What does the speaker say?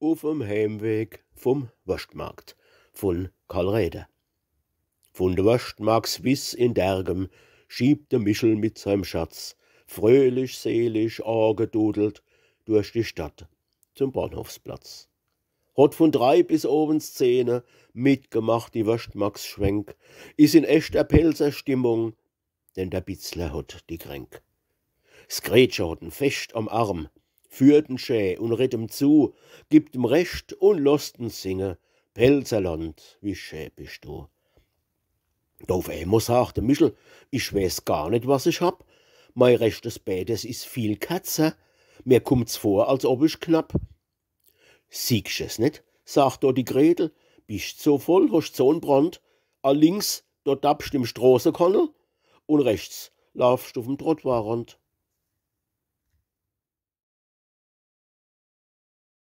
Auf'm Heimweg vom Wurstmarkt von Karl Räder. Von der Wurstmarkt Swiss in Dergem schiebt der Michel mit seinem Schatz fröhlich, selig, angedudelt durch die Stadt zum Bahnhofsplatz. Hat von 3 bis abends 10 mitgemacht die Wurstmarksschwenk, is in echter Pelzerstimmung, denn der Bitzler hat die Kränk. S Gretchen hat 'n fest am Arm, führt 'n schä und redt ihm zu, gibt ihm Recht und lost ihn singen, Pelzerland, wie schä bist du. Da auf einmal sagt der Michel, ich weiß gar nicht, was ich hab, mei rechtes Bein, das is viel Katze, mir kommt's vor, als ob ich knapp. Siehst es nicht, sagt da die Gretel, bist so voll, hast so 'n Brand, links, da tappst im Straßenkannel und rechts laufst auf dem Trottoirrand.